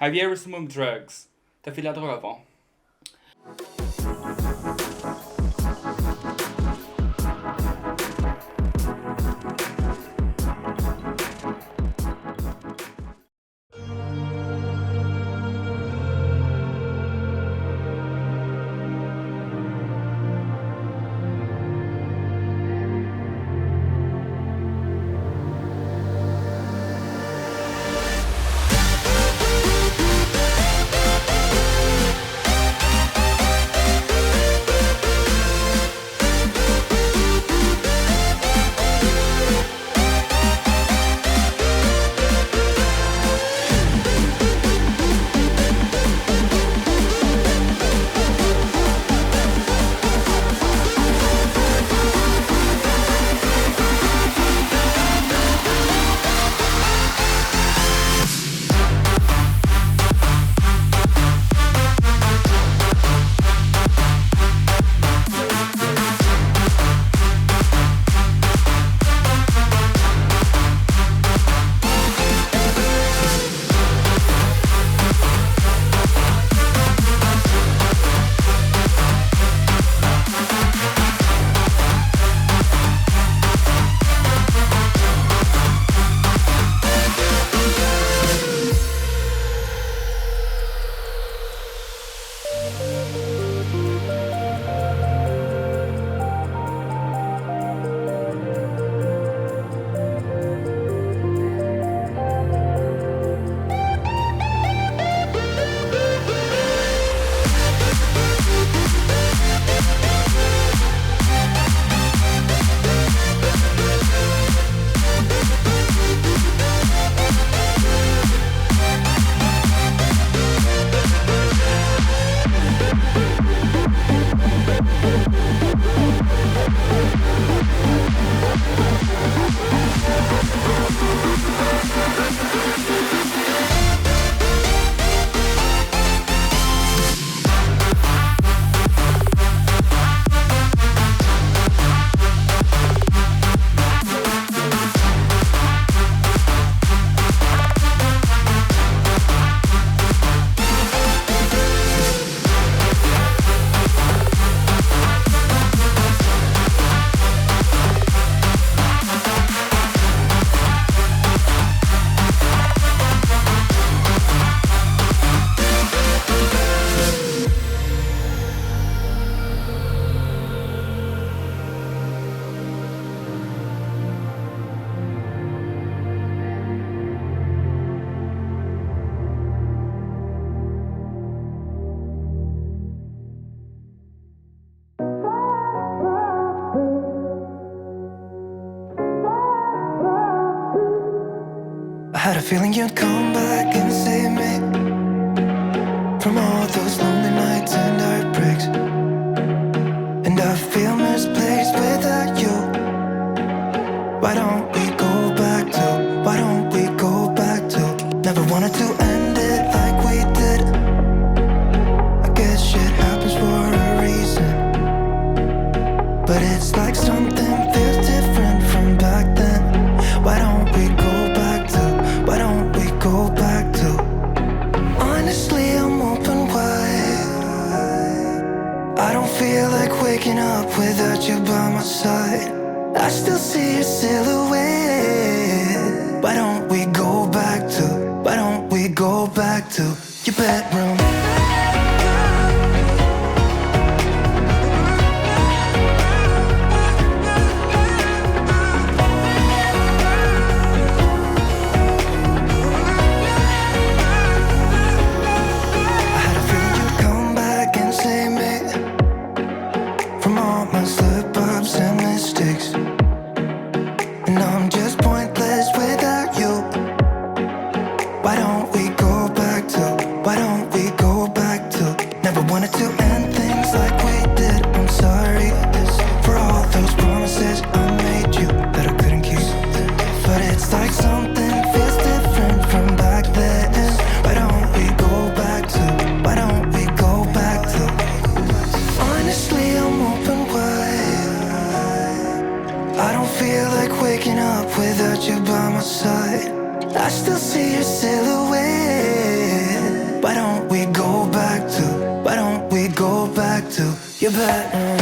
Have you ever smoked drugs? T'as fait de la drogue avant? I had a feeling you'd come back and save me from all those lonely nights and heartbreaks. And I feel misplaced without you. Why don't we go back to, why don't we go back to? Never wanted to end it like we did. I guess shit happens for a reason. But it's like something feels different from back then. Why don't we go back to, why don't we go back to? Honestly, I'm open wide. I don't feel like waking up without you by my side. I still see your silhouette. Why don't we go back to, why don't we go back to your bedroom? And I'm just pointless without you. Why don't we go back to, why don't we go back to? You're better.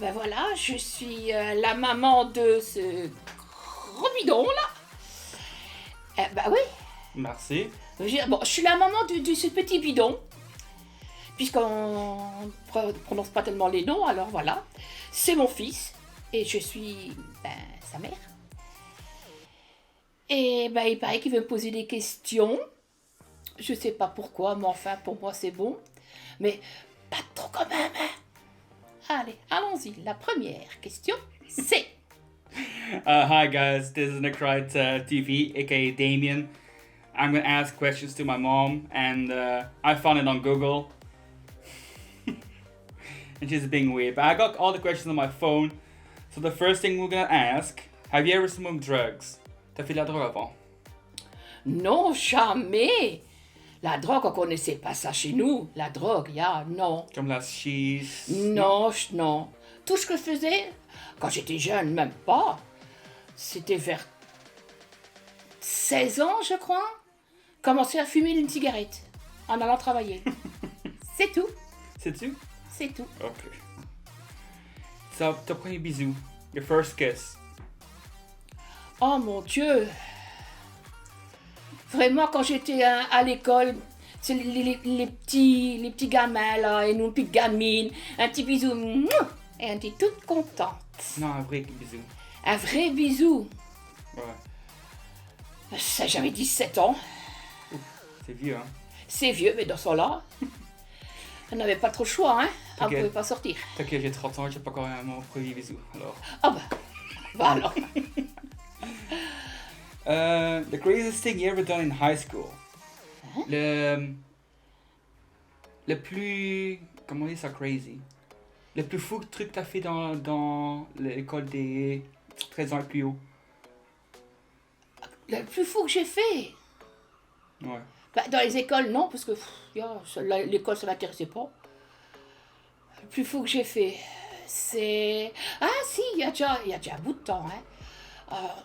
Ben voilà, je suis la maman de ce gros bidon là. Ben oui, Merci. je suis la maman de ce petit bidon. Puisqu'on ne prononce pas tellement les noms, alors voilà. C'est mon fils et je suis sa mère. Et il paraît qu'il veut me poser des questions. Je sais pas pourquoi, mais enfin pour moi c'est bon. Mais pas trop quand même, hein. Allez, allons-y. La première question, c'est... Hi guys, this is Nickright TV, aka Damien. I'm gonna ask questions to my mom, and I found it on Google. And she's being weird, but I got all the questions on my phone. So the first thing we're gonna ask, have you ever smoked drugs? T'as fait de la drogue avant? Non, jamais. La drogue, on connaissait pas ça chez nous. La drogue, non. Comme la cheese? Non. Tout ce que je faisais, quand j'étais jeune, même pas, c'était vers 16 ans, je crois, commencer à fumer une cigarette en allant travailler. C'est tout. C'est tout? C'est tout. Ok. So, ton premier bisou, your first kiss. Oh mon Dieu. Vraiment, quand j'étais à l'école, c'est les petits gamins là, et nous, petites gamines, un petit bisou, et on était toutes contentes. Non, un vrai bisou. Un vrai bisou. Ouais. Ça, j'avais 17 ans. C'est vieux, hein? C'est vieux, mais dans ce temps-là, on n'avait pas trop le choix, hein. On ne Ok. pouvait pas sortir. T'inquiète, j'ai 30 ans, j'ai pas encore eu mon premier bisou, alors. Ah bah alors. The craziest thing you ever done in high school. Le plus... Comment on dit ça, crazy? Le plus fou truc que t'as fait dans l'école des 13 ans et plus haut. Le plus fou que j'ai fait. Ouais. Dans les écoles, non, parce que l'école, ça ne m'intéressait pas. Le plus fou que j'ai fait, c'est... Ah si, il y a déjà un bout de temps, hein.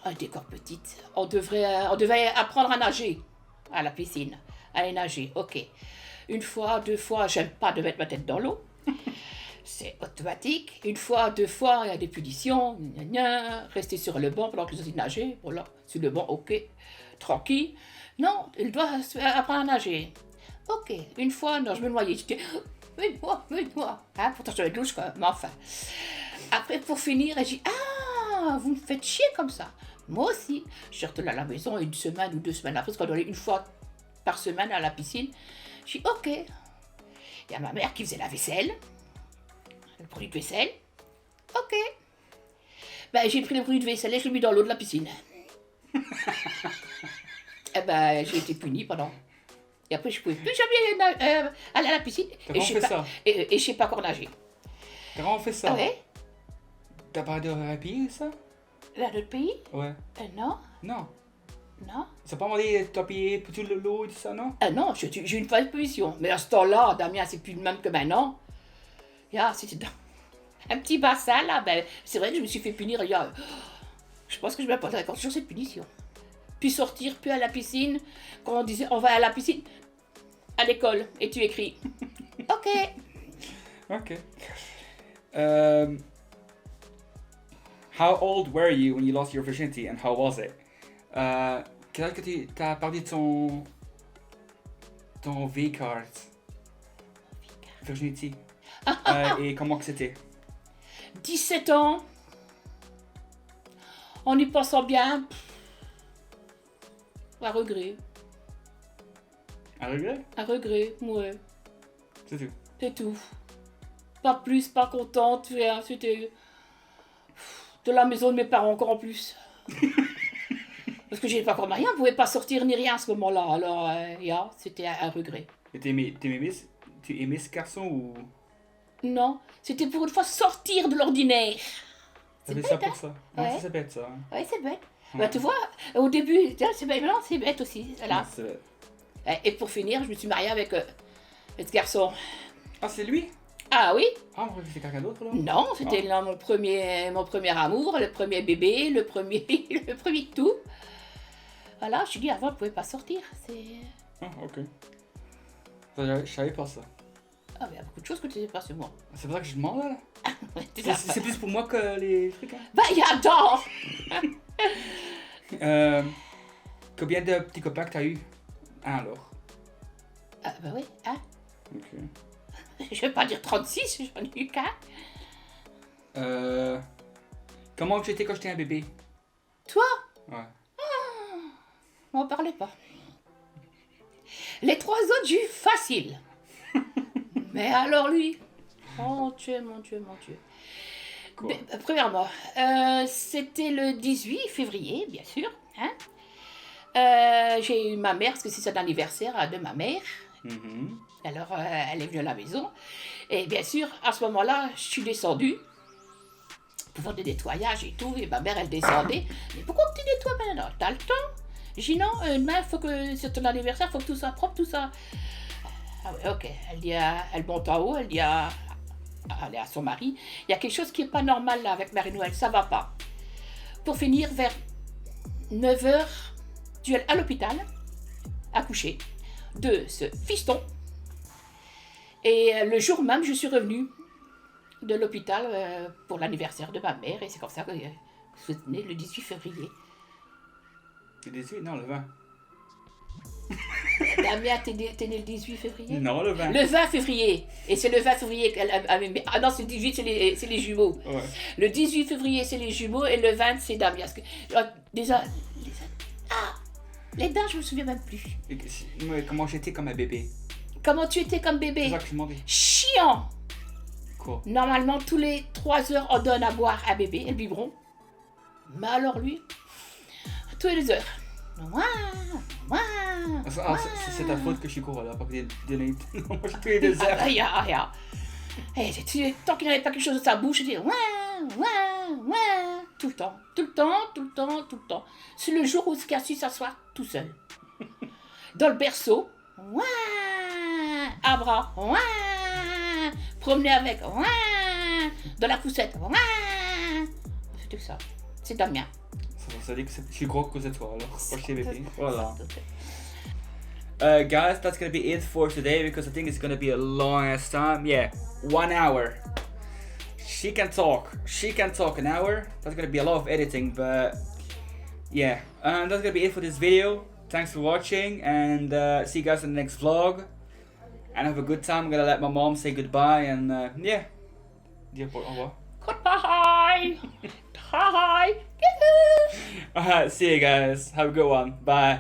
On était encore petite. On devait apprendre à nager à la piscine. Aller nager, ok. Une fois, 2 fois, j'aime pas de mettre ma tête dans l'eau. C'est automatique. Une fois, 2 fois, il y a des punitions. Rester sur le banc pendant que les autres nageaient. Voilà, sur le banc, ok. Tranquille. Non, il doit apprendre à nager. Ok, une fois, non, je me noyais. J'étais, mets-moi. Hein, pourtant, j'avais de louche, quoi. Mais enfin. Après, pour finir, j'ai dit, ah, vous me faites chier comme ça. Moi aussi. Je suis retournée à la maison 1 semaine ou 2 semaines après, parce qu'on doit aller 1 fois par semaine à la piscine. J'ai dit, ok. Il y a ma mère qui faisait la vaisselle. Le produit de vaisselle. Ok. J'ai pris le produit de vaisselle et je l'ai mis dans l'eau de la piscine. J'ai été punie pendant. Et après, je ne pouvais plus jamais aller à la piscine. T'as vraiment fait ça? Et je ne sais pas encore nager. T'as vraiment fait ça? Ah ouais? T'as pas de rhabiller ça? Là, d'autres pays? Ouais. Non, Non. non. Ils sont pas demandé de payer pour tout le lot et tout ça, non? Non, j'ai une fausse position. Mais à ce temps-là, Damien, c'est plus le même que maintenant. C'était dans un petit bassin, là. Ben, c'est vrai que je me suis fait punir. Je pense que je me poserai encore sur cette punition. Puis sortir, puis à la piscine. Quand on disait, on va à la piscine, à l'école, et tu écris. Ok. Ok. How old were you when you lost your virginity and how was it? Quel âge que tu as perdu ton V-card? Virginity. Et comment que c'était? 17 ans. En y pensant bien. Un regret. Un regret? Un regret, ouais. C'est tout. C'est tout. Pas plus, pas contente. C'était de la maison de mes parents encore en plus. Parce que j'étais pas encore mariée, on pouvait pas sortir ni rien à ce moment-là. Alors, c'était un regret. Et tu aimais ce garçon ou... Non, c'était pour une fois sortir de l'ordinaire. T'avais bête, ça pour hein? ça? Ouais. Non, c'est bête ça. Hein. Oui, c'est bête. Ouais. Bah, tu vois, au début, c'est bête, non, c'est bête aussi. Voilà. Non, c'est bête. Et pour finir, je me suis mariée avec ce garçon. Ah, c'est lui? Ah oui? Ah, on c'est quelqu'un d'autre là? Non, c'était là mon premier amour, le premier bébé, le premier de tout. Voilà, je dis avant, je ne pouvais pas sortir. Ah, ok. Je savais pas ça. Ah, mais il y a beaucoup de choses que tu ne sais pas sur moi. C'est pour ça que je demande là? Ouais, C'est plus pour moi que les trucs. Hein? Bah, il y a tort. Combien de petits copains que t'as eu? Un alors. Ah, bah oui, hein. Ok. Je vais pas dire 36, j'en ai eu qu'un. Comment tu étais quand j'étais un bébé? Toi, Ouais. m'en parlez pas. Les 3 autres, j'ai eu facile. Mais alors lui, mon Dieu, mon Dieu, mon Dieu. Quoi? Mais, premièrement, c'était le 18 février, bien sûr. Hein. J'ai eu ma mère, parce que c'est son anniversaire de ma mère. Mhm. Alors, elle est venue à la maison. Et bien sûr, à ce moment-là, je suis descendue pour faire des nettoyages et tout. Et ma mère, elle descendait. Mais pourquoi tu nettoies maintenant? T'as le temps? J'ai dit non, demain, faut que c'est ton anniversaire, faut que tout soit propre, tout ça. Ah ouais, ok. Elle dit, elle monte en haut, elle dit à son mari, il y a quelque chose qui n'est pas normal là avec Marie-Noël, ça va pas. Pour finir, vers 9h, tu es à l'hôpital, accouché de ce fiston. Et le jour même, je suis revenue de l'hôpital pour l'anniversaire de ma mère. Et c'est comme ça que je suis née le 18 février. Le 18? Non, le 20. Damien, t'es né le 18 février? Non, le 20. Le 20 février. Et c'est le 20 février qu'elle avait mis. Ah non, c'est le 18, c'est les jumeaux. Ouais. Le 18 février, c'est les jumeaux. Et le 20, c'est Damien. Parce que, les dates, je me souviens même plus. Comment j'étais comme un bébé? Comment tu étais comme C'est bébé? ça que je demandais. Chiant. Quoi? Normalement, tous les 3 heures, on donne à boire à bébé, et le biberon. Mais alors lui, tous les 2 heures. C'est ta faute que je suis court là, pas que des données. Non, moi je tous les 2 heures. Tant qu'il n'avait pas quelque chose de sa bouche, il dit tout le temps, tout le temps, tout le temps, tout le temps. C'est le jour où il a su s'asseoir tout seul. Dans le berceau, à bras, promener avec, dans la poussette, c'est tout ça. C'est Damien. Ça dit que je suis gros que c'est toi alors, quand j'étais bébé. Voilà. Guys, that's gonna be it for today because I think it's gonna be a long ass time. Yeah, 1 hour. She can talk an hour. That's gonna be a lot of editing, but yeah, that's gonna be it for this video. Thanks for watching, and see you guys in the next vlog. And have a good time. I'm gonna let my mom say goodbye, and yeah. Dire au revoir. Goodbye. Bye. Alright, see you guys. Have a good one. Bye.